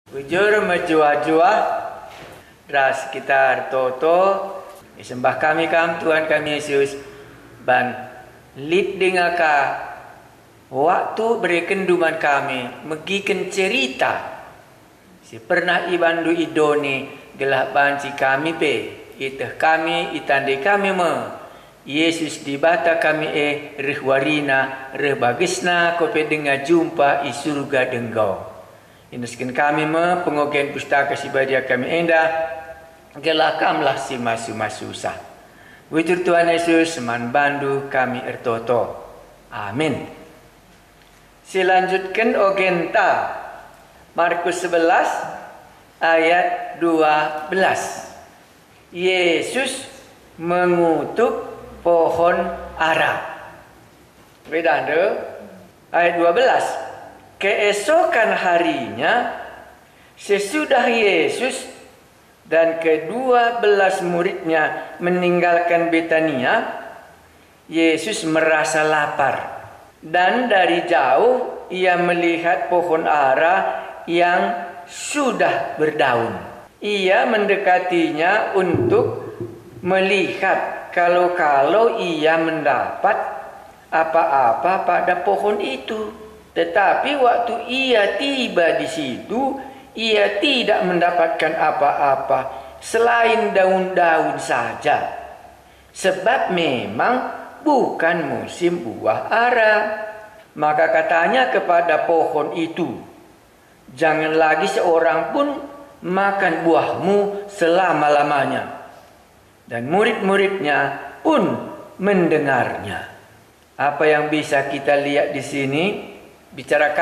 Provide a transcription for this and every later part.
Bujur menjua-jua ras sekitar toto sembah kami Tuhan kami Yesus ban lid dengan ka waktu berekenduman kami megiken cerita si pernah ibandu idoni gelah banci kami pe iteh kami itande kami Yesus dibata kami rehwarina rebagisna kope dengan jumpa i surga denggau. Inuskan kami pengogen pustaka sibadia kami endah gelakamlah si masu susah. Witur Tuhan Yesus man bandu kami ertoto. Amin. Silanjutkan ogenta Markus 11 ayat 12. Yesus mengutuk pohon ara. Beda ayat 12. Keesokan harinya sesudah Yesus dan ke-12 muridnya meninggalkan Betania, Yesus merasa lapar dan dari jauh ia melihat pohon ara yang sudah berdaun. Ia mendekatinya untuk melihat kalau ia mendapat apa-apa pada pohon itu. Tetapi waktu ia tiba di situ, ia tidak mendapatkan apa-apa selain daun-daun saja. Sebab memang bukan musim buah ara. Maka katanya kepada pohon itu, jangan lagi seorang pun makan buahmu selama-lamanya. Dan murid-muridnya pun mendengarnya. Apa yang bisa kita lihat di sini? Bicara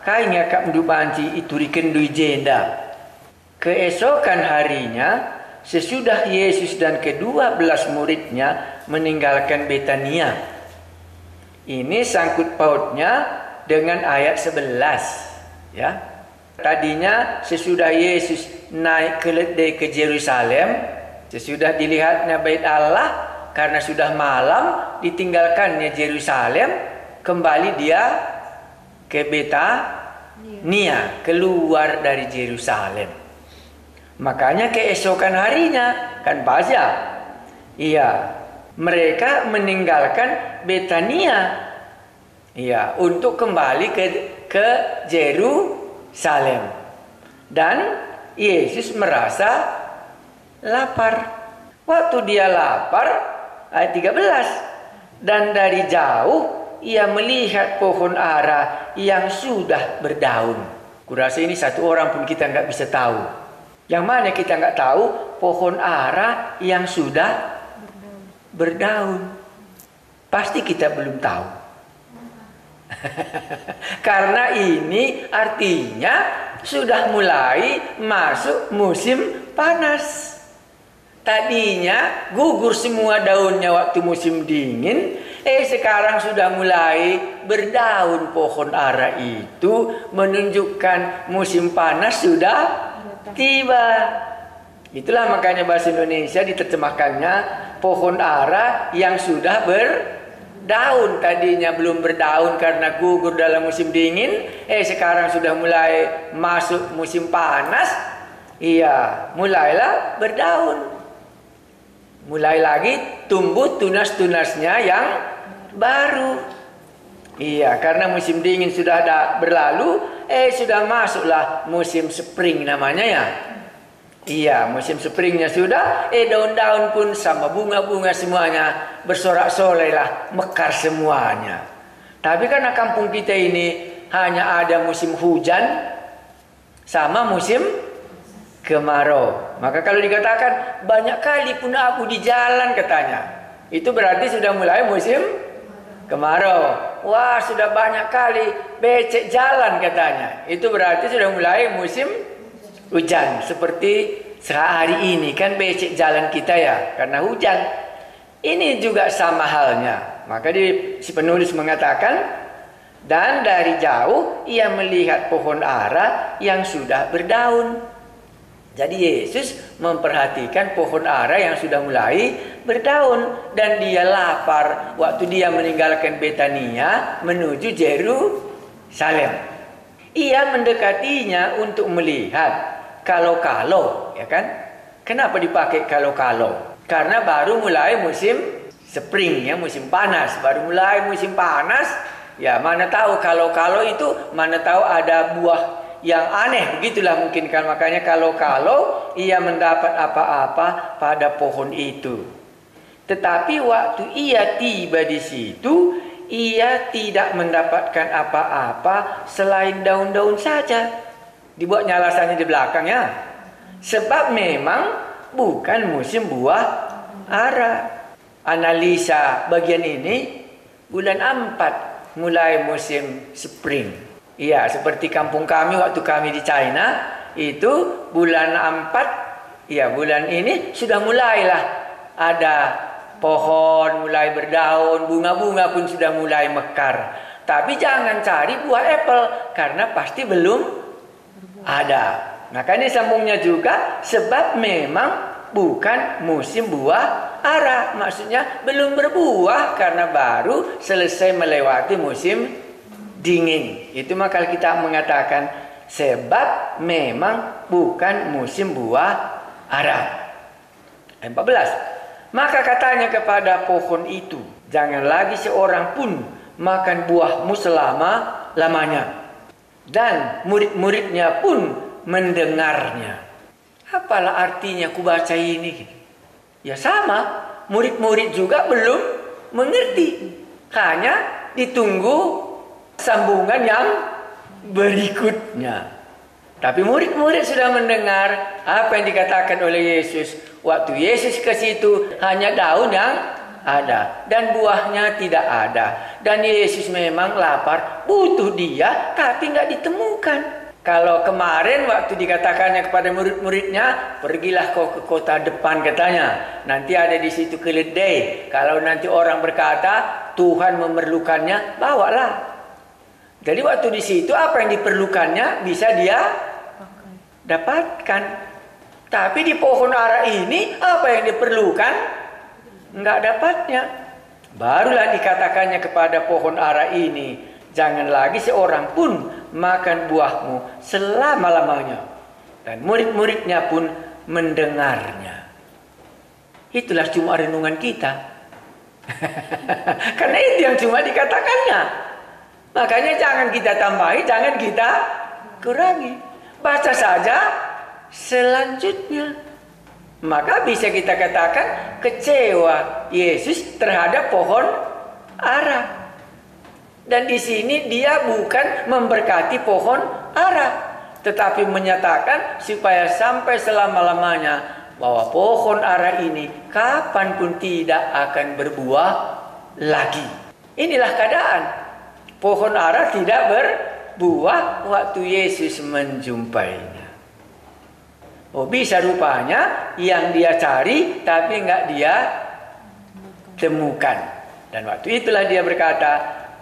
kainya kak mendubanci itu rikendui jenda. Keesokan harinya sesudah Yesus dan ke-12 muridnya meninggalkan Betania. Ini sangkut pautnya dengan ayat 11 ya. Tadinya sesudah Yesus naik ke Yerusalem, sesudah dilihatnya bait Allah karena sudah malam ditinggalkannya Yerusalem, kembali dia ke Betania, keluar dari Yerusalem. Makanya keesokan harinya kan baca. Iya, mereka meninggalkan Betania. Iya, untuk kembali ke Yerusalem. Dan Yesus merasa lapar. Waktu dia lapar, ayat 13. Dan dari jauh ia melihat pohon ara yang sudah berdaun. Kurasa ini satu orang pun kita nggak bisa tahu. Yang mana kita nggak tahu pohon ara yang sudah berdaun. Pasti kita belum tahu. Karena ini artinya sudah mulai masuk musim panas. Tadinya gugur semua daunnya waktu musim dingin. Sekarang sudah mulai berdaun pohon ara itu, menunjukkan musim panas sudah tiba. Itulah makanya bahasa Indonesia diterjemahkannya pohon ara yang sudah berdaun. Tadinya belum berdaun karena gugur dalam musim dingin. Sekarang sudah mulai masuk musim panas. Iya, mulailah berdaun. Mulai lagi tumbuh tunas-tunasnya yang baru. Iya, karena musim dingin sudah berlalu, sudah masuklah musim spring namanya ya. Iya, musim springnya sudah, daun-daun pun sama bunga-bunga semuanya bersorak-sorai lah, mekar semuanya. Tapi karena kampung kita ini hanya ada musim hujan sama musim kemarau. Maka kalau dikatakan banyak kali pun aku di jalan katanya, itu berarti sudah mulai musim kemarau. Wah, sudah banyak kali becek jalan katanya, itu berarti sudah mulai musim hujan. Seperti sehari ini kan becek jalan kita ya karena hujan. Ini juga sama halnya. Maka si penulis mengatakan, dan dari jauh ia melihat pohon ara yang sudah berdaun. Jadi Yesus memperhatikan pohon ara yang sudah mulai berdaun. Dan dia lapar waktu dia meninggalkan Betania menuju Yerusalem. Ia mendekatinya untuk melihat kalau-kalau, ya kan? Kenapa dipakai kalau-kalau? Karena baru mulai musim spring, ya, musim panas. Baru mulai musim panas, ya mana tahu kalau-kalau itu, mana tahu ada buah yang aneh, begitulah mungkin kan. Makanya kalau-kalau ia mendapat apa-apa pada pohon itu. Tetapi waktu ia tiba di situ, ia tidak mendapatkan apa-apa selain daun-daun saja. Dibuatnya alasannya di belakangnya. Sebab memang bukan musim buah ara. Analisa bagian ini, bulan 4 mulai musim spring. Iya, seperti kampung kami waktu kami di China, itu bulan 4, ya bulan ini sudah mulailah ada pohon mulai berdaun, bunga-bunga pun sudah mulai mekar. Tapi jangan cari buah apple, karena pasti belum ada. Makanya sambungnya juga, sebab memang bukan musim buah ara. Maksudnya belum berbuah, karena baru selesai melewati musim dingin. Itu maka kita mengatakan, sebab memang bukan musim buah ara. 14. Maka katanya kepada pohon itu, jangan lagi seorang pun makan buahmu selama-lamanya. Dan murid-muridnya pun mendengarnya. Apalah artinya ku baca ini? Ya sama, murid-murid juga belum mengerti. Hanya ditunggu sambungan yang berikutnya. Tapi murid-murid sudah mendengar apa yang dikatakan oleh Yesus. Waktu Yesus ke situ hanya daun yang ada dan buahnya tidak ada. Dan Yesus memang lapar, butuh dia, tapi nggak ditemukan. Kalau kemarin waktu dikatakannya kepada murid-muridnya, pergilah kau ke kota depan katanya. Nanti ada di situ keledai. Kalau nanti orang berkata Tuhan memerlukannya, bawalah. Jadi waktu di situ apa yang diperlukannya bisa dia dapatkan. Tapi di pohon ara ini apa yang diperlukan? Enggak dapatnya. Barulah dikatakannya kepada pohon ara ini, jangan lagi seorang pun makan buahmu selama-lamanya. Dan murid-muridnya pun mendengarnya. Itulah cuma renungan kita. Karena itu yang cuma dikatakannya. Makanya jangan kita tambahi, jangan kita kurangi. Baca saja selanjutnya. Maka bisa kita katakan kecewa Yesus terhadap pohon ara. Dan di sini dia bukan memberkati pohon ara, tetapi menyatakan supaya sampai selama-lamanya bahwa pohon ara ini kapanpun tidak akan berbuah lagi. Inilah keadaan. Pohon ara tidak berbuah waktu Yesus menjumpainya. Oh, bisa rupanya yang dia cari tapi enggak dia temukan. Dan waktu itulah dia berkata,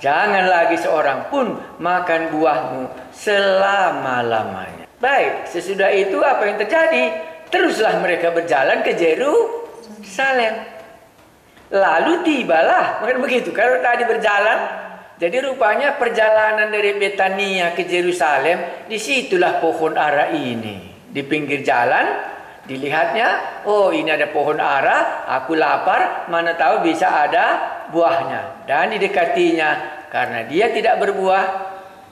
jangan lagi seorang pun makan buahmu selama-lamanya. Baik, sesudah itu apa yang terjadi? Teruslah mereka berjalan ke Yerusalem. Lalu tibalah, mungkin begitu. Kalau tadi berjalan, jadi rupanya perjalanan dari Betania ke Yerusalem, disitulah pohon ara ini. Di pinggir jalan, dilihatnya, oh ini ada pohon ara, aku lapar, mana tahu bisa ada buahnya. Dan didekatinya, karena dia tidak berbuah,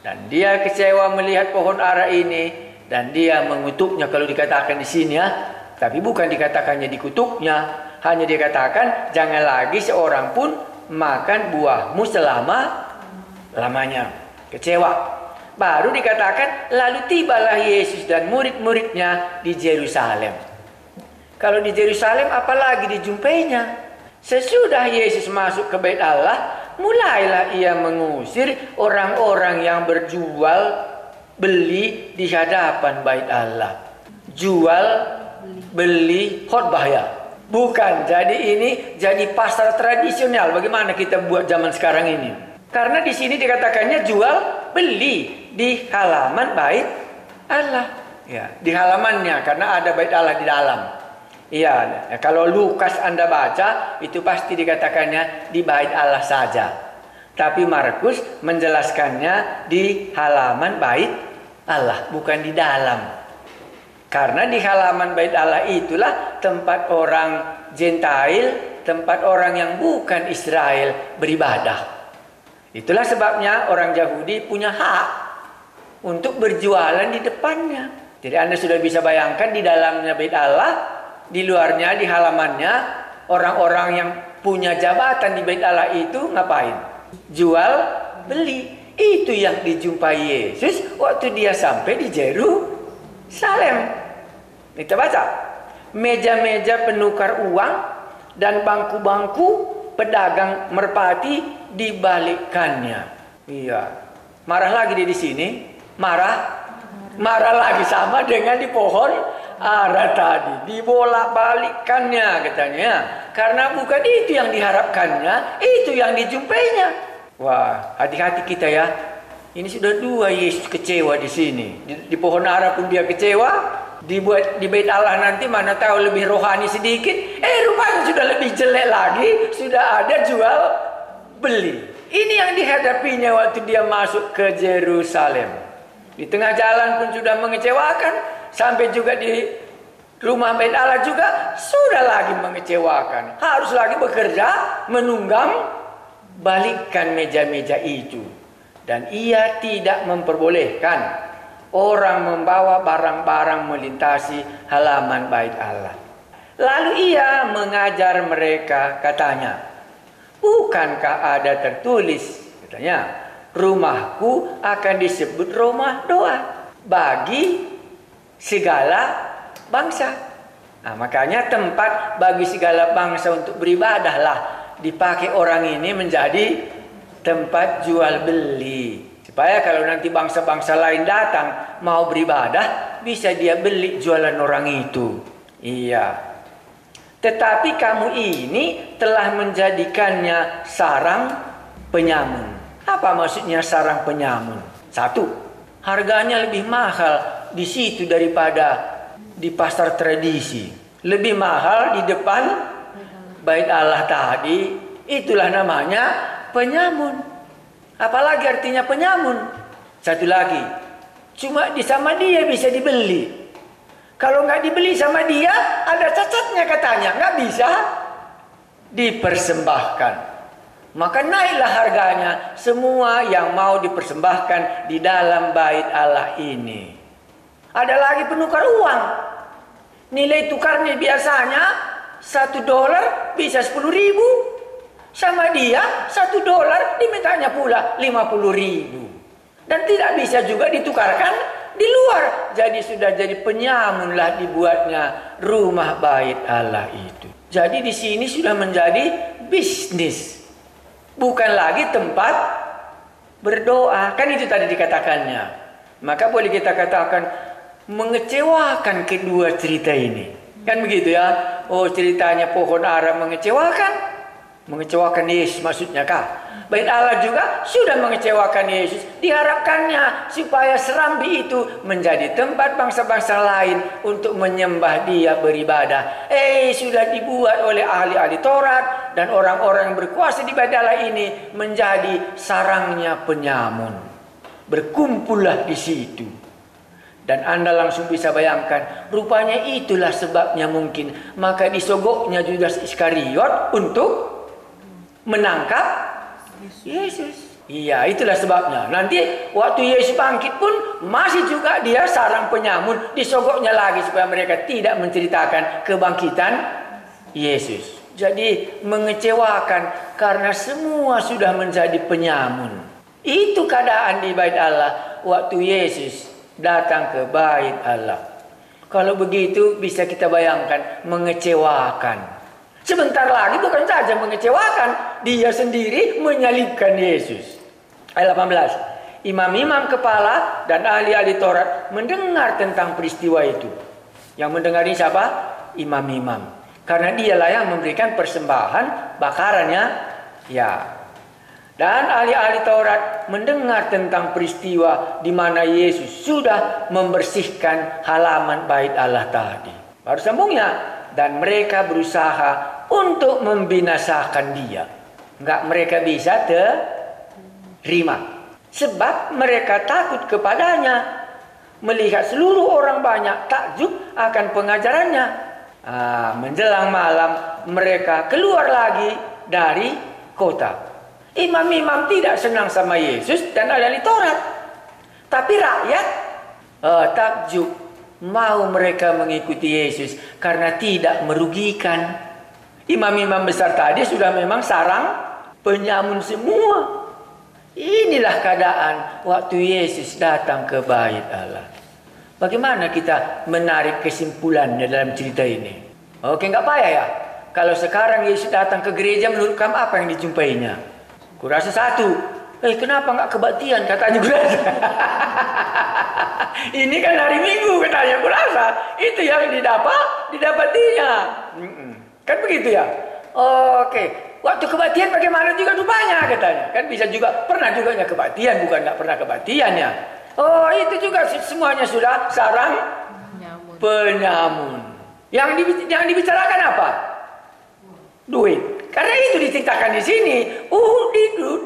dan dia kecewa melihat pohon ara ini, dan dia mengutuknya kalau dikatakan di sini ya. Tapi bukan dikatakannya dikutuknya, hanya dikatakan jangan lagi seorang pun makan buahmu selama-lamanya. Kecewa. Baru dikatakan, lalu tibalah Yesus dan murid-muridnya di Yerusalem. Kalau di Yerusalem apalagi dijumpainya. Sesudah Yesus masuk ke Bait Allah, mulailah ia mengusir orang-orang yang berjual beli di hadapan Bait Allah. Jual beli khotbah ya. Bukan, jadi ini jadi pasar tradisional. Bagaimana kita buat zaman sekarang ini? Karena di sini dikatakannya jual beli di halaman Bait Allah. Ya, di halamannya karena ada Bait Allah di dalam. Iya, kalau Lukas Anda baca itu pasti dikatakannya di Bait Allah saja. Tapi Markus menjelaskannya di halaman Bait Allah, bukan di dalam. Karena di halaman bait Allah itulah tempat orang Gentile, tempat orang yang bukan Israel beribadah. Itulah sebabnya orang Yahudi punya hak untuk berjualan di depannya. Jadi Anda sudah bisa bayangkan di dalamnya bait Allah, di luarnya, di halamannya, orang-orang yang punya jabatan di bait Allah itu ngapain? Jual, beli. Itu yang dijumpai Yesus waktu dia sampai di Yerusalem. Kita baca. Meja-meja penukar uang dan bangku-bangku pedagang merpati dibalikkannya. Iya. Marah lagi dia di sini. Marah lagi sama dengan di pohon ara tadi. Dibolak-balikkannya katanya. Karena bukan itu yang diharapkannya, itu yang dijumpainya. Wah, hati-hati kita ya. Ini sudah 2 Yesus kecewa di sini. Di pohon ara pun dia kecewa. Dibuat di bait Allah nanti mana tahu lebih rohani sedikit. Rupanya sudah lebih jelek lagi. Sudah ada jual beli. Ini yang dihadapinya waktu dia masuk ke Yerusalem. Di tengah jalan pun sudah mengecewakan. Sampai juga di rumah bait Allah juga sudah lagi mengecewakan. Harus lagi bekerja menunggang balikkan meja-meja itu. Dan ia tidak memperbolehkan orang membawa barang-barang melintasi halaman bait Allah. Lalu ia mengajar mereka, katanya, bukankah ada tertulis, katanya, rumahku akan disebut rumah doa bagi segala bangsa. Nah, makanya tempat bagi segala bangsa untuk beribadahlah dipakai orang ini menjadi tempat jual beli. Supaya kalau nanti bangsa-bangsa lain datang mau beribadah, bisa dia beli jualan orang itu. Iya. Tetapi kamu ini telah menjadikannya sarang penyamun. Apa maksudnya sarang penyamun? 1, harganya lebih mahal di situ daripada di pasar tradisi. Lebih mahal di depan bait Allah tadi. Itulah namanya penyamun. Apalagi artinya penyamun. 1 lagi, cuma sama dia bisa dibeli. Kalau nggak dibeli sama dia, ada cacatnya katanya, nggak bisa dipersembahkan. Maka naiklah harganya semua yang mau dipersembahkan di dalam bait Allah ini. Ada lagi penukar uang. Nilai tukarnya biasanya $1 bisa 10.000. Sama dia $1 dimintanya pula 50.000. Dan tidak bisa juga ditukarkan di luar. Jadi sudah jadi penyamunlah dibuatnya rumah bait Allah itu. Jadi di sini sudah menjadi bisnis. Bukan lagi tempat berdoa. Kan itu tadi dikatakannya. Maka boleh kita katakan mengecewakan kedua cerita ini. Kan begitu ya. Oh, ceritanya pohon ara mengecewakan. Mengecewakan Yesus maksudnya kah? Bait Allah juga sudah mengecewakan Yesus. Diharapkannya supaya serambi itu menjadi tempat bangsa-bangsa lain untuk menyembah dia beribadah. Sudah dibuat oleh ahli-ahli Taurat dan orang-orang yang berkuasa di bait Allah ini menjadi sarangnya penyamun. Berkumpullah di situ. Dan Anda langsung bisa bayangkan, rupanya itulah sebabnya mungkin maka disogoknya Judas Iskariot untuk menangkap Yesus. Iya, itulah sebabnya. Nanti waktu Yesus bangkit pun masih juga dia sarang penyamun, disogoknya lagi supaya mereka tidak menceritakan kebangkitan Yesus. Jadi mengecewakan karena semua sudah menjadi penyamun. Itu keadaan di bait Allah waktu Yesus datang ke bait Allah. Kalau begitu bisa kita bayangkan mengecewakan. Sebentar lagi bukan saja mengecewakan, dia sendiri menyalibkan Yesus. Ayat 18. Imam-imam kepala dan ahli-ahli Taurat mendengar tentang peristiwa itu. Yang mendengar ini siapa? Imam-imam. Karena dialah yang memberikan persembahan bakarannya. Ya. Dan ahli-ahli Taurat mendengar tentang peristiwa di mana Yesus sudah membersihkan halaman bait Allah tadi. Baru sambungnya. Dan mereka berusaha untuk membinasakan dia. Enggak mereka bisa terima. Sebab mereka takut kepadanya. melihat seluruh orang banyak takjub akan pengajarannya. Menjelang malam mereka keluar lagi dari kota. Imam-imam tidak senang sama Yesus dan ahli Taurat. Tapi rakyat takjub, mau mereka mengikuti Yesus karena tidak merugikan. Imam-imam besar tadi sudah memang sarang penyamun semua. Inilah keadaan waktu Yesus datang ke bait Allah. Bagaimana kita menarik kesimpulannya dalam cerita ini? Oke, nggak payah ya. Kalau sekarang Yesus datang ke gereja, menurut kamu apa yang dijumpainya? Kurasa satu. Kenapa nggak kebaktian? Katanya kurasa. Ini kan hari Minggu katanya kurasa. Itu yang didapatinya. Kan begitu ya? Oke. Waktu kebaktian bagaimana juga rupanya katanya. Kan bisa juga, pernah juga kebaktian, bukan nggak pernah kebaktian ya. Itu juga semuanya sudah sarang penyamun. Yang dibicarakan apa? Duit. Karena itu diceritakan di sini.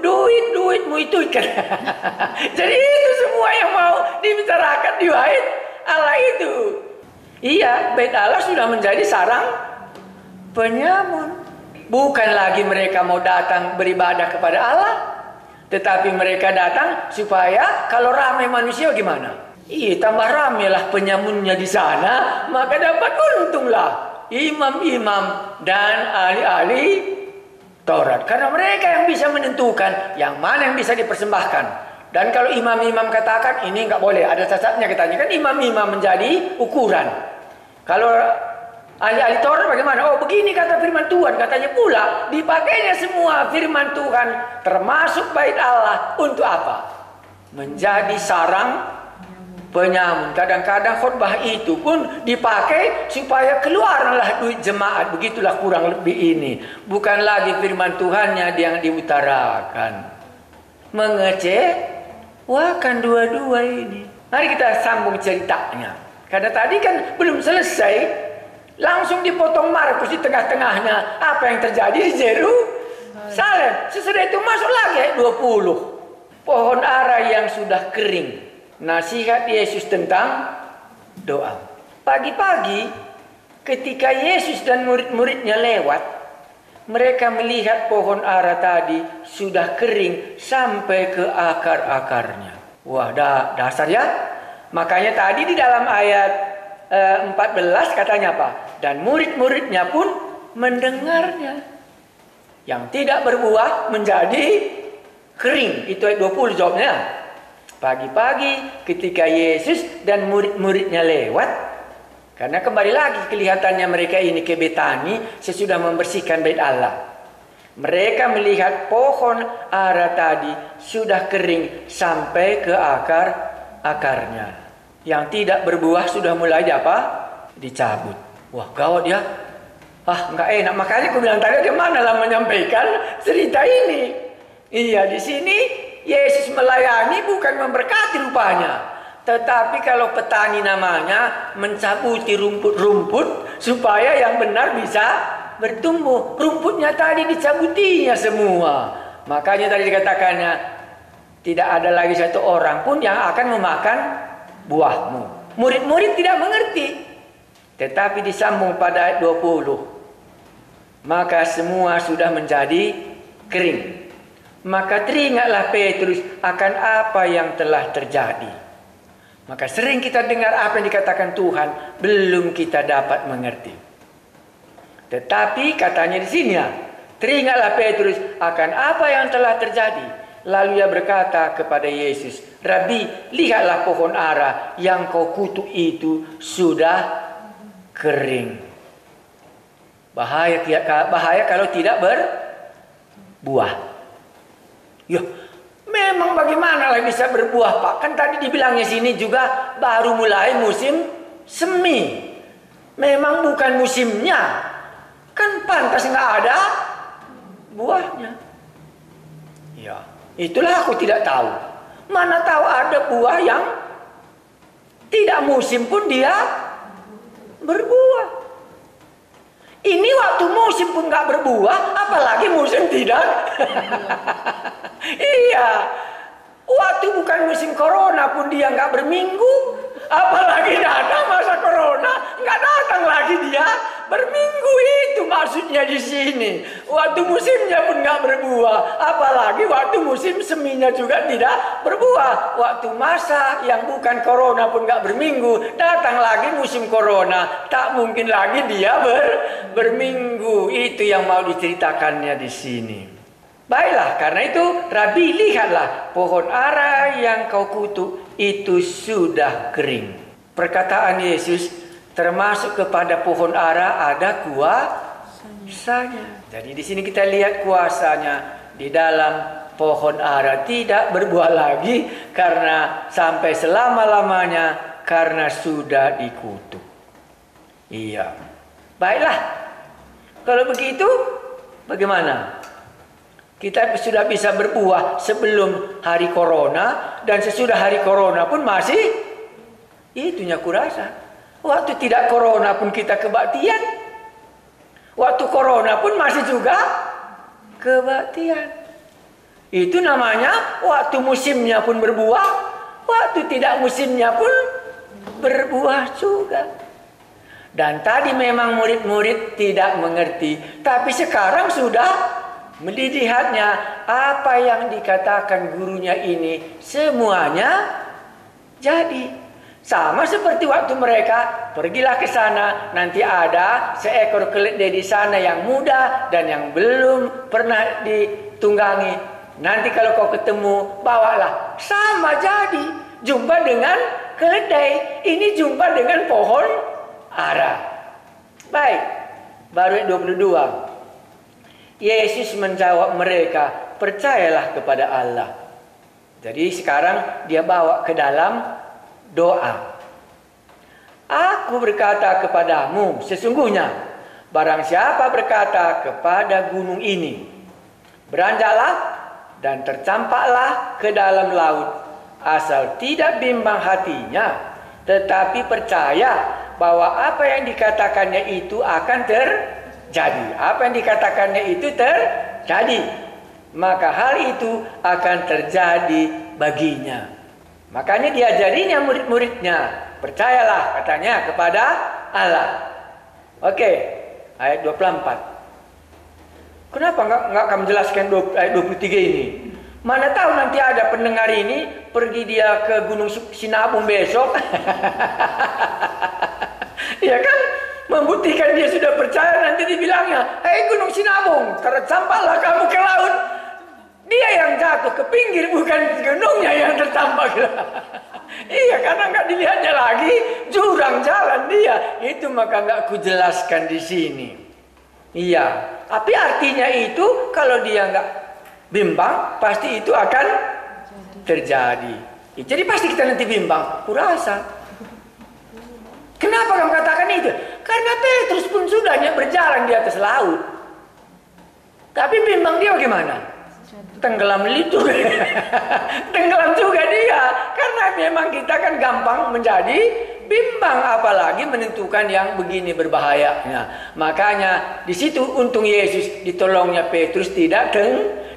Duitmu itu kan. Jadi itu semua yang mau dibicarakan di bait Allah itu. Iya, bait Allah sudah menjadi sarang penyamun. Bukan lagi mereka mau datang beribadah kepada Allah, tetapi mereka datang supaya kalau ramai manusia gimana? Tambah ramailah penyamunnya di sana, maka dapat untunglah imam-imam dan ahli-ahli Taurat. Karena mereka yang bisa menentukan yang mana yang bisa dipersembahkan. Dan kalau imam-imam katakan ini nggak boleh, ada cacatnya katanya. Kan imam-imam menjadi ukuran. Kalau ahli-ahli Taurat bagaimana? Begini kata firman Tuhan. Katanya pula dipakainya semua firman Tuhan termasuk bait Allah untuk apa? Menjadi sarang penyamun. Kadang-kadang khotbah itu pun dipakai supaya keluarlah duit jemaat. Begitulah kurang lebih ini. Bukan lagi firman Tuhannya yang diutarakan. Mengecewakan dua-dua ini. Mari kita sambung ceritanya. Karena tadi kan belum selesai. Langsung dipotong Markus di tengah-tengahnya. Apa yang terjadi di Yerusalem? Sesudah itu masuk lagi ayat 20. Pohon ara yang sudah kering. Nasihat Yesus tentang doa. Pagi-pagi ketika Yesus dan murid-muridnya lewat, mereka melihat pohon ara tadi sudah kering sampai ke akar-akarnya. Wah, dasar ya. Makanya tadi di dalam ayat 14 katanya apa? Dan murid-muridnya pun mendengarnya. Yang tidak berbuah menjadi kering. Itu ayat 20 jawabnya. Pagi-pagi ketika Yesus dan murid-muridnya lewat. Karena kembali lagi kelihatannya mereka ini ke Betani sesudah membersihkan bait Allah. Mereka melihat pohon ara tadi sudah kering sampai ke akarnya. Yang tidak berbuah sudah mulai dicabut. Wah, gawat ya. Nggak enak. Makanya aku bilang tadi gimana lah menyampaikan cerita ini. Iya, di sini Yesus melayani bukan memberkati rupanya. Tetapi kalau petani namanya mencabuti rumput-rumput supaya yang benar bisa bertumbuh. Rumputnya tadi dicabutinya semua. Makanya tadi dikatakannya tidak ada lagi satu orang pun yang akan memakan buahmu. Murid-murid tidak mengerti. Tetapi disambung pada ayat 20. Maka semua sudah menjadi kering. Maka teringatlah Petrus akan apa yang telah terjadi. Maka sering kita dengar apa yang dikatakan Tuhan, belum kita dapat mengerti. Tetapi katanya di sini ya, teringatlah Petrus akan apa yang telah terjadi. Lalu ia berkata kepada Yesus, Rabi, lihatlah pohon ara yang kau kutuk itu sudah kering. Bahaya kalau tidak berbuah. Ya, memang bagaimana lah bisa berbuah, Pak? Kan tadi dibilangnya sini juga baru mulai musim semi. Memang bukan musimnya. Kan pantas nggak ada buahnya. Ya, itulah aku tidak tahu. Mana tahu ada buah yang tidak musim pun dia berbuah. Ini waktu musim pun nggak berbuah, apalagi musim tidak. Iya, waktu bukan musim corona pun dia nggak berminggu, Apalagi datang masa corona, nggak datang lagi dia. Berminggu itu maksudnya di sini. Waktu musimnya pun nggak berbuah. Apalagi waktu musim seminya juga tidak berbuah. Waktu masa yang bukan corona pun nggak berminggu, datang lagi musim corona. Tak mungkin lagi dia berminggu. Itu yang mau diceritakannya di sini. Baiklah, karena itu Rabi, lihatlah pohon ara yang kau kutuk itu sudah kering. Perkataan Yesus termasuk kepada pohon ara ada kuasanya. Jadi di sini kita lihat kuasanya di dalam pohon ara tidak berbuah lagi karena sampai selama-lamanya karena sudah dikutuk. Iya. Baiklah. Kalau begitu bagaimana? Kita sudah bisa berbuah sebelum hari corona dan sesudah hari corona pun masih itunya kurasa. Waktu tidak corona pun kita kebaktian. Waktu corona pun masih juga kebaktian. Itu namanya waktu musimnya pun berbuah, waktu tidak musimnya pun berbuah juga. Dan tadi memang murid-murid tidak mengerti, tapi sekarang sudah melihatnya apa yang dikatakan gurunya ini semuanya jadi. Sama seperti waktu mereka pergilah ke sana, nanti ada seekor keledai di sana yang muda dan yang belum pernah ditunggangi. Nanti kalau kau ketemu, bawalah. Sama jadi. Jumpa dengan keledai, ini jumpa dengan pohon ara. Baik, baru 22. Yesus menjawab mereka, percayalah kepada Allah. Jadi sekarang dia bawa ke dalam doa. Aku berkata kepadamu, sesungguhnya barang siapa berkata kepada gunung ini, beranjaklah dan tercampaklah ke dalam laut, asal tidak bimbang hatinya, tetapi percaya bahwa apa yang dikatakannya itu akan terjadi. Apa yang dikatakannya itu terjadi, maka hal itu akan terjadi baginya. Makanya diajarinya murid-muridnya, percayalah katanya kepada Allah. Oke, ayat 24. Kenapa enggak kamu jelaskan ayat 23 ini? Mana tahu nanti ada pendengar ini pergi dia ke Gunung Sinabung besok. Ya kan? Membuktikan dia sudah percaya, nanti dibilangnya, hei Gunung Sinabung, tercampaklah kamu ke laut. Dia yang jatuh ke pinggir, bukan gunungnya yang tertampak. Iya, karena nggak dilihatnya lagi, jurang jalan dia. Itu maka nggak kujelaskan di sini. Iya, tapi artinya itu kalau dia nggak bimbang, pasti itu akan terjadi. Jadi pasti kita nanti bimbang, kurasa. Kenapa kamu katakan itu? Karena Petrus pun sudah berjalan di atas laut. Tapi bimbang dia bagaimana? Tenggelam itu. Tenggelam juga dia. Karena memang kita kan gampang menjadi bimbang, apalagi menentukan yang begini berbahayanya. Makanya di situ untung Yesus ditolongnya Petrus tidak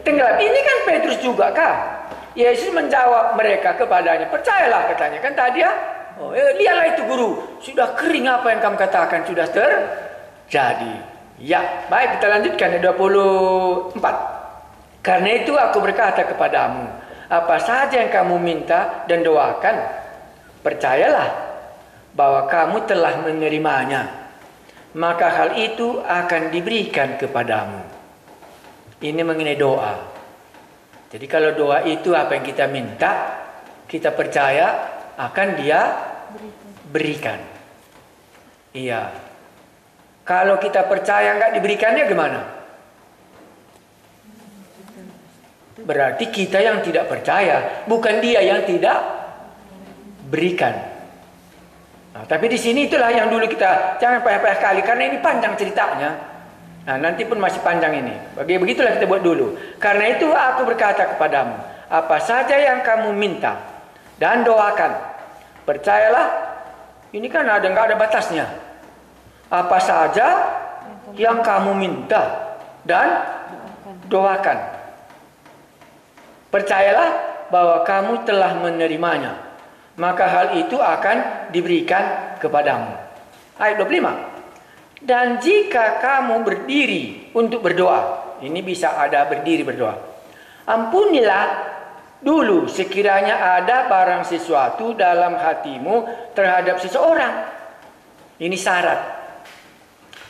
tenggelam. Ini kan Petrus juga kah? Yesus menjawab mereka kepadanya, percayalah katanya. Kan tadi ya. Oh, lihatlah itu guru, sudah kering apa yang kamu katakan, sudah terjadi. Ya, baik kita lanjutkan 24. Karena itu aku berkata kepadamu, apa saja yang kamu minta dan doakan, percayalah bahwa kamu telah menerimanya, maka hal itu akan diberikan kepadamu. Ini mengenai doa. Jadi kalau doa itu apa yang kita minta, kita percaya akan dia berikan. Iya. Kalau kita percaya nggak diberikannya gimana? Berarti kita yang tidak percaya, bukan dia yang tidak berikan. Nah, tapi di sini itulah yang dulu kita jangan payah-payah kali, karena ini panjang ceritanya. Nah, nanti pun masih panjang ini. Begitulah kita buat dulu. Karena itu aku berkata kepadamu, apa saja yang kamu minta dan doakan, percayalah, ini kan nggak ada batasnya. Apa saja yang kamu minta dan doakan, percayalah bahwa kamu telah menerimanya, maka hal itu akan diberikan kepadamu. Ayat 25. Dan jika kamu berdiri untuk berdoa, ini bisa ada berdiri berdoa, ampunilah dulu sekiranya ada barang sesuatu dalam hatimu terhadap seseorang. Ini syarat.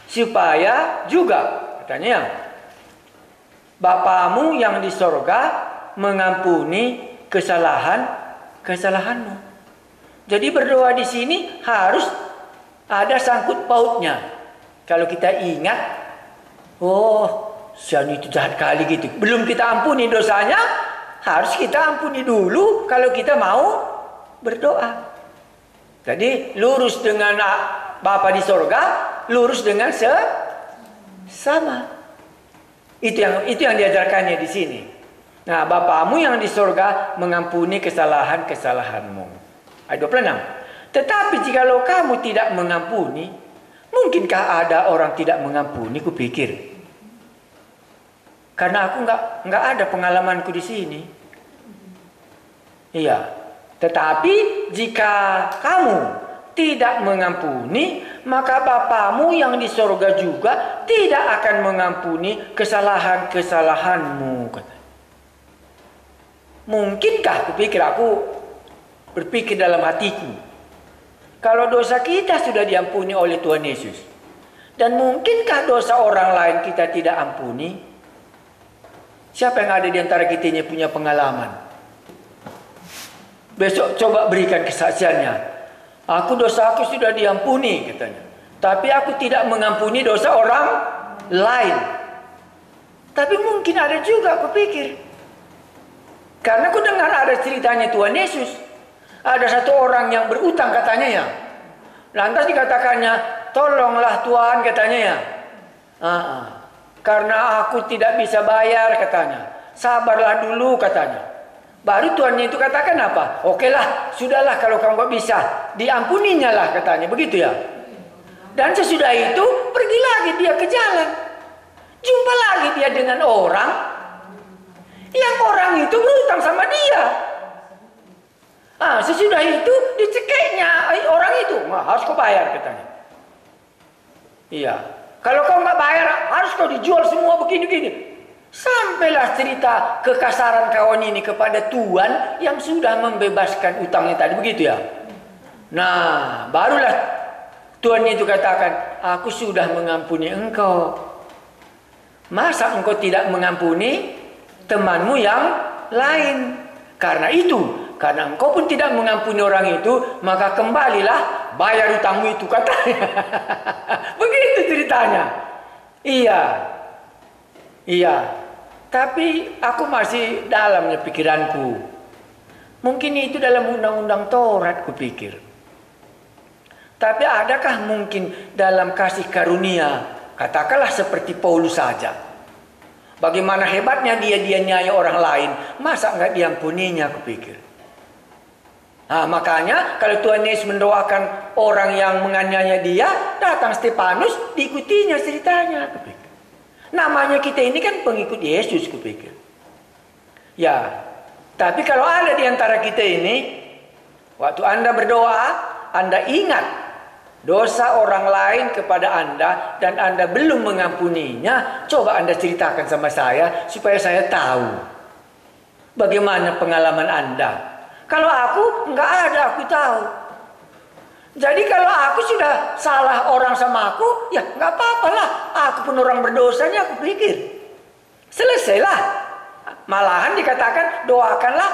Supaya juga, katanya, Bapamu yang di sorga mengampuni kesalahanmu. Jadi berdoa di sini harus ada sangkut pautnya. Kalau kita ingat, oh, Sian itu jahat kali gitu, belum kita ampuni dosanya, harus kita ampuni dulu kalau kita mau berdoa. Jadi lurus dengan Bapa di sorga, lurus dengan sama. Itu yang diajarkannya di sini. Nah, Bapamu yang di sorga mengampuni kesalahanmu. Ayat 26. Tetapi jikalau kamu tidak mengampuni, mungkinkah ada orang tidak mengampuni? Kupikir. Karena aku nggak ada pengalamanku di sini. Iya. Tetapi jika kamu tidak mengampuni, maka Bapamu yang di sorga juga tidak akan mengampuni kesalahanmu. Mungkinkah, aku berpikir dalam hatiku, kalau dosa kita sudah diampuni oleh Tuhan Yesus, dan mungkinkah dosa orang lain kita tidak ampuni? Siapa yang ada di antara kita ini punya pengalaman? Besok coba berikan kesaksiannya. Dosaku sudah diampuni, katanya. Tapi aku tidak mengampuni dosa orang lain. Tapi mungkin ada juga, aku pikir. Karena aku dengar ada ceritanya Tuhan Yesus. Ada satu orang yang berutang, katanya ya. Lantas dikatakannya, tolonglah Tuhan, katanya ya. Karena aku tidak bisa bayar, katanya. Sabarlah dulu, katanya. Baru Tuhan itu katakan apa? Okelah, sudahlah kalau kamu gak bisa, diampuninya lah, katanya. Begitu ya. Dan sesudah itu pergi lagi dia ke jalan. Jumpa lagi dia dengan orang yang orang itu berutang sama dia. Sesudah itu dicekeknya orang itu, harus kau bayar, katanya. Iya. Kalau kau nggak bayar, harus kau dijual semua begini-begini. Sampailah cerita kekasaran kawan ini kepada Tuhan yang sudah membebaskan utangnya tadi, begitu ya. Nah, barulah Tuhan itu katakan, aku sudah mengampuni engkau. Masa engkau tidak mengampuni temanmu yang lain? Karena engkau pun tidak mengampuni orang itu, maka kembalilah bayar utangmu itu, katanya. Begitu ceritanya. Iya. Tapi aku masih dalamnya pikiranku. Mungkin itu dalam undang-undang Taurat, kupikir. Tapi adakah mungkin dalam kasih karunia, katakanlah seperti Paulus saja. Bagaimana hebatnya dia niaya orang lain, masa enggak diampuninya, kupikir. Makanya kalau Tuhan Yesus mendoakan orang yang menganiaya dia, datang Stefanus, diikutinya ceritanya, kupikir. Namanya kita ini kan pengikut Yesus, kupikir. Ya, tapi kalau ada di antara kita ini, waktu Anda berdoa, Anda ingat dosa orang lain kepada Anda dan Anda belum mengampuninya, coba Anda ceritakan sama saya supaya saya tahu bagaimana pengalaman Anda. Kalau aku nggak ada, aku tahu. Jadi kalau aku sudah salah orang sama aku, ya nggak apa-apa lah. Aku pun orang berdosanya, aku pikir. Selesailah. Malahan dikatakan doakanlah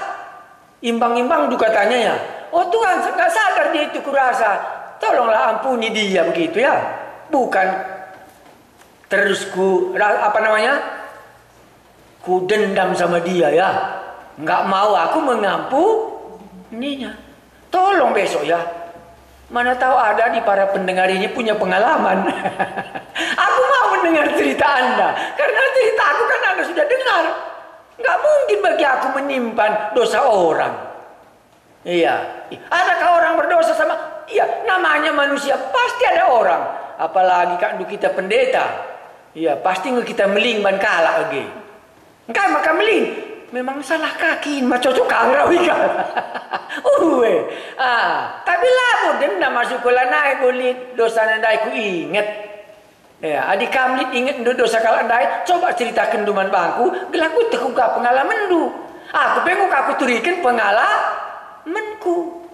imbang-imbang juga, katanya ya. Oh Tuhan, nggak sadar dia itu kurasa. Tolonglah ampuni dia, begitu ya. Bukan terus ku dendam sama dia ya. Nggak mau aku mengampuninya. Tolong besok ya. Mana tahu ada di para pendengar ini punya pengalaman. Aku mau mendengar cerita Anda. Karena cerita aku kan Anda sudah dengar. Nggak mungkin bagi aku menyimpan dosa orang. Iya. Adakah orang berdosa sama? Iya. Namanya manusia pasti ada orang. Apalagi kan kita pendeta. Iya. Pasti kita meling ban kalah lagi. Enggak maka meling. memang salah kaki mah cocok kangrau ikan. Tapi lah mungkin nak masuk ke lanai kulit dosa nandai ku inget. Ya, adik kamlit inget dosa kalandai, coba ceritakan duman bangku, gelaku terkuka pengalaman du. Aku pengen aku turikan pengalamanku.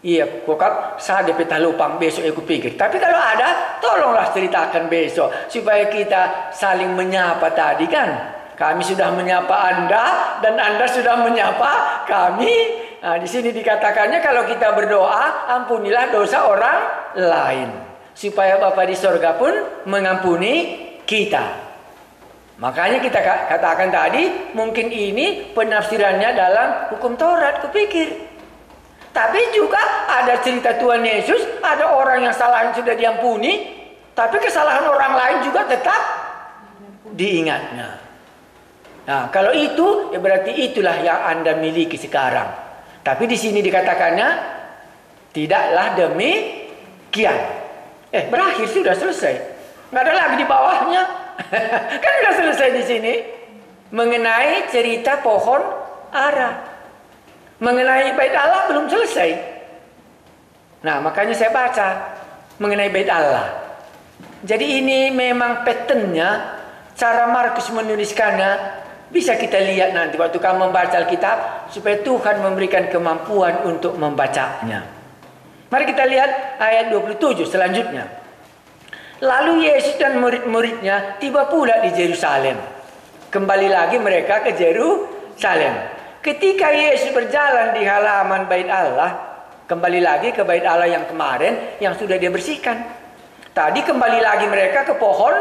Iya, kokap saya dapat lupang besok aku pikir. Tapi kalau ada, tolonglah ceritakan besok supaya kita saling menyapa tadi kan. Kami sudah menyapa Anda dan Anda sudah menyapa kami. Nah, di sini dikatakannya kalau kita berdoa, ampunilah dosa orang lain. Supaya Bapa di sorga pun mengampuni kita. Makanya kita katakan tadi, mungkin ini penafsirannya dalam hukum Taurat, kupikir. Tapi juga ada cerita Tuhan Yesus, ada orang yang salah sudah diampuni, tapi kesalahan orang lain juga tetap diingatnya. Nah, kalau itu, ya berarti itulah yang Anda miliki sekarang. Tapi di sini dikatakannya, tidaklah demikian. Berakhir sudah selesai. Nggak ada lagi di bawahnya. Kan sudah selesai di sini. Mengenai cerita pohon ara. Mengenai bait Allah belum selesai. Nah, makanya saya baca mengenai bait Allah. Jadi ini memang patternnya, cara Markus menuliskannya. Bisa kita lihat nanti waktu kamu membaca Alkitab, supaya Tuhan memberikan kemampuan untuk membacanya. Mari kita lihat ayat 27 selanjutnya. Lalu Yesus dan murid-muridnya tiba pula di Yerusalem. Kembali lagi mereka ke Yerusalem. Ketika Yesus berjalan di halaman bait Allah, kembali lagi ke bait Allah yang kemarin yang sudah dia bersihkan. Tadi kembali lagi mereka ke pohon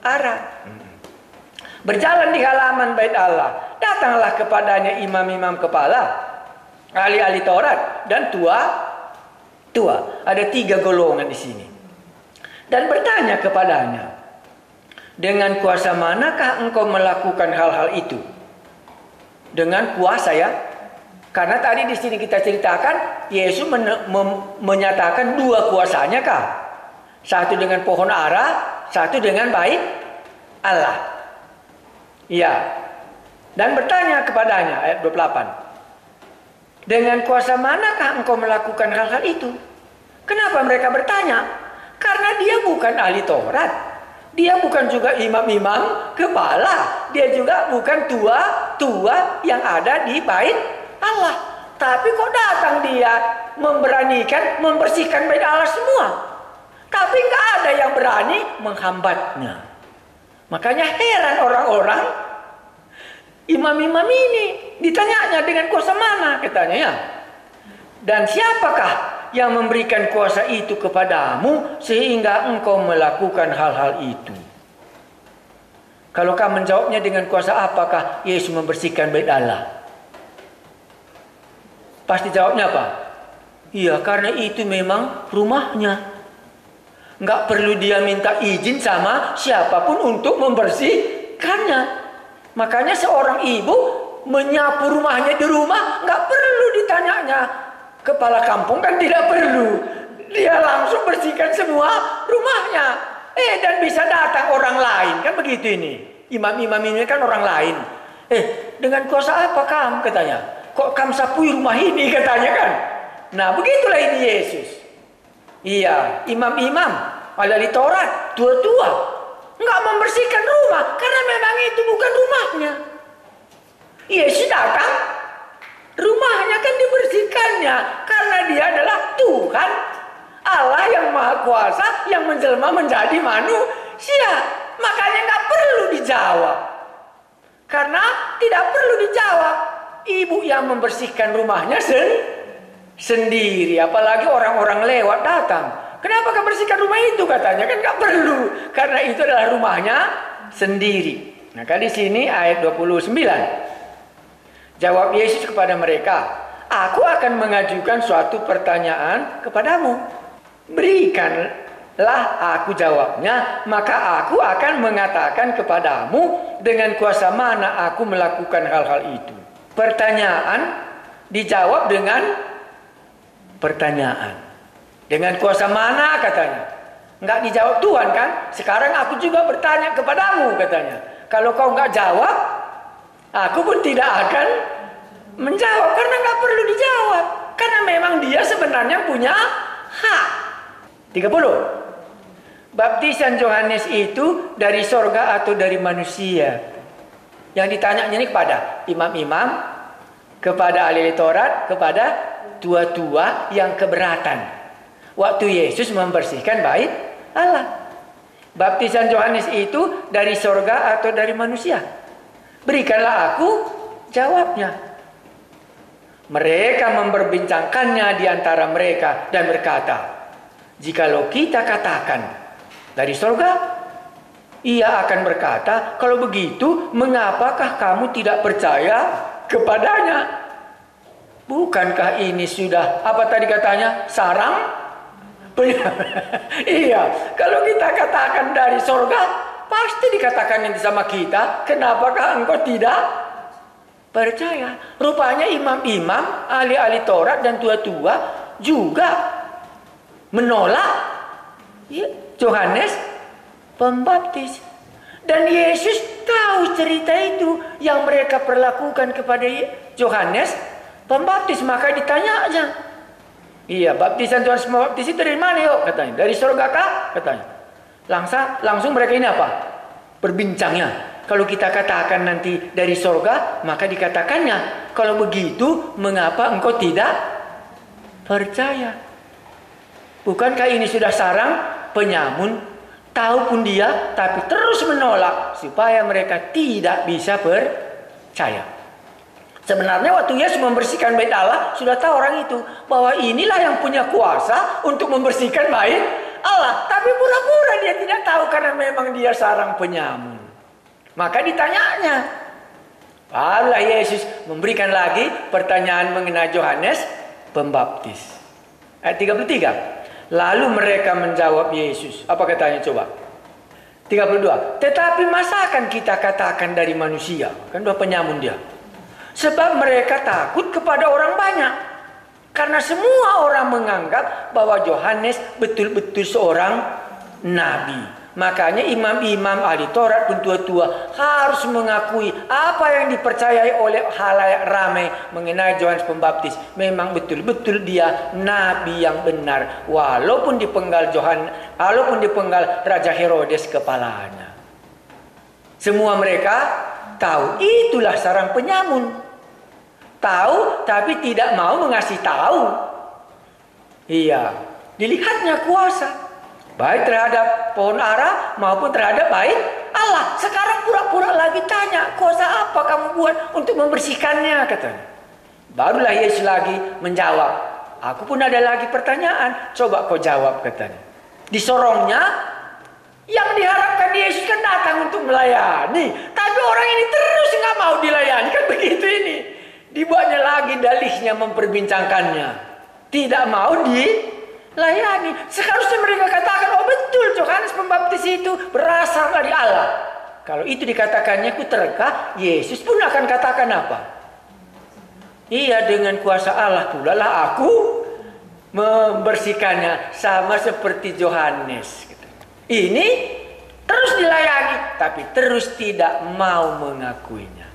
ara. Berjalan di halaman bait Allah, datanglah kepadanya imam-imam kepala, ahli-ahli Taurat dan tua. Ada 3 golongan di sini. Dan bertanya kepadanya, dengan kuasa manakah engkau melakukan hal-hal itu? Dengan kuasa ya. Karena tadi di sini kita ceritakan Yesus menyatakan 2 kuasanya kah? Satu dengan pohon ara, satu dengan bait Allah. Iya. Dan bertanya kepadanya ayat 28. Dengan kuasa manakah engkau melakukan hal-hal itu? Kenapa mereka bertanya? Karena dia bukan ahli Taurat. Dia bukan juga imam-imam kepala. Dia juga bukan tua-tua yang ada di bait Allah. Tapi kok datang dia membersihkan bait Allah semua. Tapi nggak ada yang berani menghambatnya. Makanya heran orang-orang. Imam-imam ini ditanyanya dengan kuasa mana katanya ya. Dan siapakah yang memberikan kuasa itu kepadamu sehingga engkau melakukan hal-hal itu? Kalau kamu menjawabnya dengan kuasa apakah Yesus membersihkan bait Allah? Pasti jawabnya apa? Iya, karena itu memang rumahnya. Nggak perlu dia minta izin sama siapapun untuk membersihkannya. Makanya seorang ibu menyapu rumahnya di rumah nggak perlu ditanyanya kepala kampung, kan tidak perlu. Dia langsung bersihkan semua rumahnya. Dan bisa datang orang lain kan begitu ini. Imam-imam ini kan orang lain. Dengan kuasa apa kamu katanya? Kok kamu sapui rumah ini katanya kan? Nah begitulah ini Yesus. Iya, imam-imam ahli Taurat, tua-tua nggak membersihkan rumah karena memang itu bukan rumahnya. Yesus datang, rumahnya kan dibersihkannya karena dia adalah Tuhan Allah yang Maha Kuasa yang menjelma menjadi manusia. Makanya nggak perlu dijawab. Karena tidak perlu dijawab. Ibu yang membersihkan rumahnya sendiri. Apalagi orang-orang lewat datang. Kenapa kau bersihkan rumah itu katanya? Kan nggak perlu. Karena itu adalah rumahnya sendiri. Maka di sini ayat 29. Jawab Yesus kepada mereka, aku akan mengajukan suatu pertanyaan kepadamu. Berikanlah aku jawabnya, maka aku akan mengatakan kepadamu dengan kuasa mana aku melakukan hal-hal itu. Pertanyaan dijawab dengan pertanyaan. Dengan kuasa mana katanya? Enggak dijawab Tuhan kan? Sekarang aku juga bertanya kepadamu katanya. Kalau kau enggak jawab, Aku pun tidak akan menjawab karena nggak perlu dijawab. Karena memang dia sebenarnya punya hak. 30. Baptisan Yohanes itu dari sorga atau dari manusia? Yang ditanyanya ini kepada imam-imam, kepada ahli Taurat, kepada tua-tua yang keberatan. Waktu Yesus membersihkan bait Allah. Baptisan Yohanes itu dari sorga atau dari manusia? Berikanlah aku jawabnya. Mereka memperbincangkannya di antara mereka dan berkata, jikalau kita katakan dari sorga, ia akan berkata, kalau begitu mengapakah kamu tidak percaya kepadanya? Bukankah ini sudah, apa tadi katanya, sarang? Iya, kalau kita katakan dari sorga, pasti dikatakan nanti sama kita, kenapakah engkau tidak percaya? Rupanya imam-imam, ahli-ahli Taurat dan tua-tua juga menolak Yohanes Pembaptis. Dan Yesus tahu cerita itu yang mereka perlakukan kepada Yohanes Pembaptis. Maka ditanyanya, iya, baptisan Yohanes Pembaptis itu dari mana yuk? Katanya, dari surga kah? Katanya. Langsung mereka ini apa? Berbincangnya. Kalau kita katakan nanti dari surga, maka dikatakannya, kalau begitu mengapa engkau tidak percaya? Bukankah ini sudah sarang penyamun? Tahu pun dia, tapi terus menolak supaya mereka tidak bisa percaya. Sebenarnya waktu Yesus membersihkan bait Allah, sudah tahu orang itu bahwa inilah yang punya kuasa untuk membersihkan bait Allah. Tapi pura-pura dia tidak tahu karena memang dia sarang penyamun. Maka ditanyanya. Barulah Yesus memberikan lagi pertanyaan mengenai Yohanes Pembaptis. Ayat 33. Lalu mereka menjawab Yesus. Apa katanya coba? 32. Tetapi masa akan kita katakan dari manusia? Kan dua penyamun dia. Sebab mereka takut kepada orang banyak. Karena semua orang menganggap bahwa Yohanes betul-betul seorang nabi. Makanya imam-imam ahli Taurat pun tua-tua harus mengakui apa yang dipercayai oleh khalayak ramai mengenai Yohanes Pembaptis. Memang betul-betul dia nabi yang benar, walaupun dipenggal Raja Herodes kepalanya. Semua mereka tahu itulah sarang penyamun. Tahu tapi tidak mau mengasih tahu. Iya, dilihatnya kuasa. Baik terhadap pohon ara maupun terhadap bait Allah. Sekarang pura-pura lagi tanya, kuasa apa kamu buat untuk membersihkannya, katanya. Barulah Yesus lagi menjawab. Aku pun ada lagi pertanyaan, coba kau jawab, katanya. Disorongnya, yang diharapkan Yesus kan datang untuk melayani. Tapi orang ini terus nggak mau dilayani, kan begitu ini. Dibuatnya lagi dalihnya memperbincangkannya. Tidak mau dilayani. Seharusnya mereka katakan, oh betul Yohanes Pembaptis itu berasal dari Allah. Kalau itu dikatakannya kuterka, Yesus pun akan katakan apa? Iya, dengan kuasa Allah pula lah aku membersihkannya sama seperti Yohanes. Ini terus dilayani, tapi terus tidak mau mengakuinya.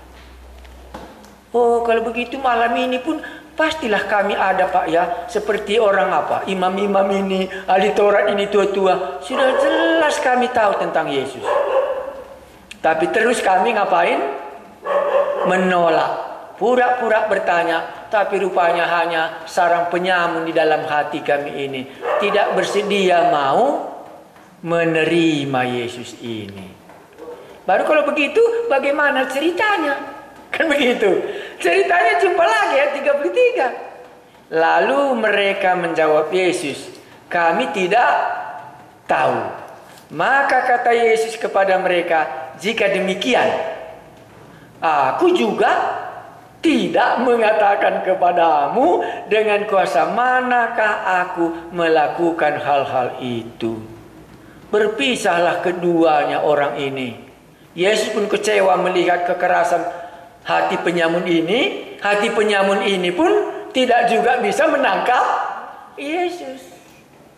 Oh, kalau begitu malam ini pun pastilah kami ada Pak ya, seperti orang apa, imam-imam ini, ahli Taurat ini tua-tua, sudah jelas kami tahu tentang Yesus. Tapi terus kami ngapain? Menolak, pura-pura bertanya, tapi rupanya hanya sarang penyamun di dalam hati kami ini, tidak bersedia mau menerima Yesus ini. Baru kalau begitu bagaimana ceritanya? Kan begitu. Ceritanya jumpa lagi ya 33. Lalu mereka menjawab Yesus, kami tidak tahu. Maka kata Yesus kepada mereka, jika demikian, aku juga tidak mengatakan kepadamu dengan kuasa manakah aku melakukan hal-hal itu. Berpisahlah keduanya orang ini. Yesus pun kecewa melihat kekerasan hati penyamun ini. Hati penyamun ini pun tidak juga bisa menangkap Yesus.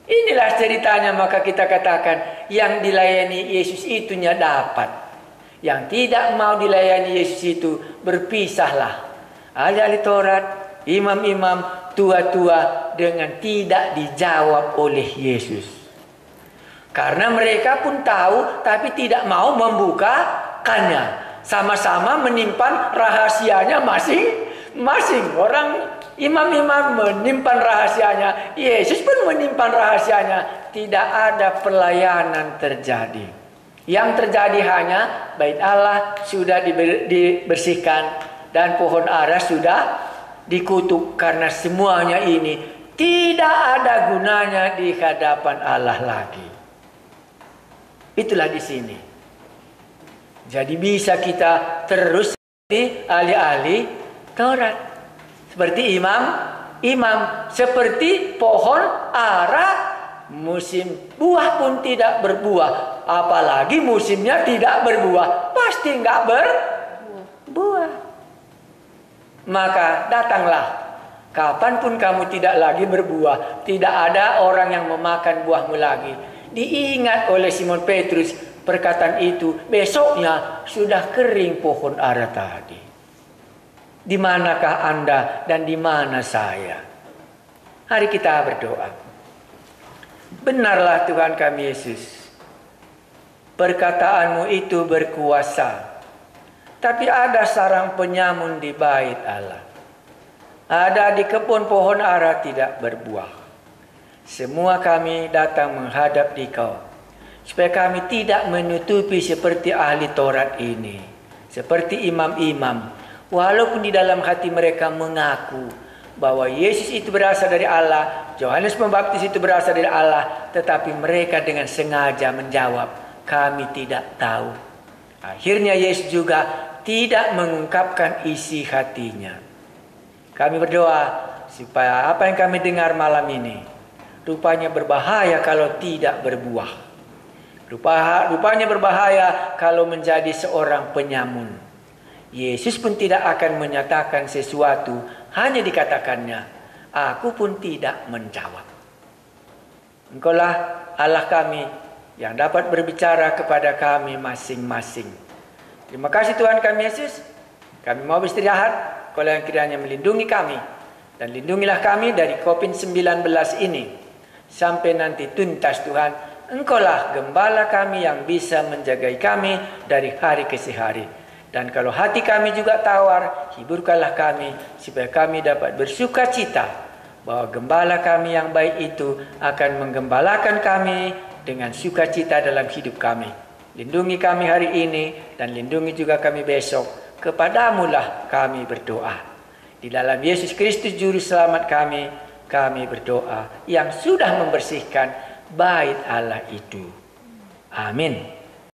Inilah ceritanya, maka kita katakan yang dilayani Yesus itunya dapat. Yang tidak mau dilayani Yesus itu berpisahlah. Ahli-ahli Taurat, imam-imam, tua-tua dengan tidak dijawab oleh Yesus. Karena mereka pun tahu tapi tidak mau membukakannya. Sama-sama menyimpan rahasianya masing-masing. Orang imam-imam menyimpan rahasianya, Yesus pun menyimpan rahasianya. Tidak ada pelayanan terjadi. Yang terjadi hanya bait Allah sudah dibersihkan dan pohon ara sudah dikutuk, karena semuanya ini tidak ada gunanya di hadapan Allah lagi. Itulah di sini. Jadi bisa kita terus seperti ahli-ahli Taurat, seperti imam, seperti pohon ara, musim buah pun tidak berbuah, apalagi musimnya tidak berbuah, pasti nggak berbuah. Maka datanglah, kapanpun kamu tidak lagi berbuah, tidak ada orang yang memakan buahmu lagi. Diingat oleh Simon Petrus perkataan itu, besoknya sudah kering pohon ara tadi. Di manakah Anda dan di mana saya? Hari kita berdoa. Benarlah Tuhan kami Yesus, perkataanmu itu berkuasa. Tapi ada sarang penyamun di bait Allah. Ada di kebun pohon ara tidak berbuah. Semua kami datang menghadap di Kau, supaya kami tidak menutupi seperti ahli Taurat ini, seperti imam-imam, walaupun di dalam hati mereka mengaku bahwa Yesus itu berasal dari Allah, Yohanes Pembaptis itu berasal dari Allah, tetapi mereka dengan sengaja menjawab, kami tidak tahu. Akhirnya Yesus juga tidak mengungkapkan isi hatinya. Kami berdoa supaya apa yang kami dengar malam ini rupanya berbahaya kalau tidak berbuah. Rupanya berbahaya kalau menjadi seorang penyamun. Yesus pun tidak akan menyatakan sesuatu, hanya dikatakannya, aku pun tidak menjawab. Engkaulah Allah kami yang dapat berbicara kepada kami masing-masing. Terima kasih Tuhan kami Yesus. Kami mau beristirahat, Kau yang kiranya melindungi kami. Dan lindungilah kami dari COVID-19 ini. Sampai nanti tuntas Tuhan, Engkaulah gembala kami yang bisa menjaga kami dari hari ke hari. Dan kalau hati kami juga tawar, hiburkanlah kami supaya kami dapat bersuka cita bahwa gembala kami yang baik itu akan menggembalakan kami dengan sukacita dalam hidup kami. Lindungi kami hari ini dan lindungi juga kami besok. Kepadamulah kami berdoa. Di dalam Yesus Kristus Juru Selamat kami berdoa yang sudah membersihkan bait Allah itu. Amin.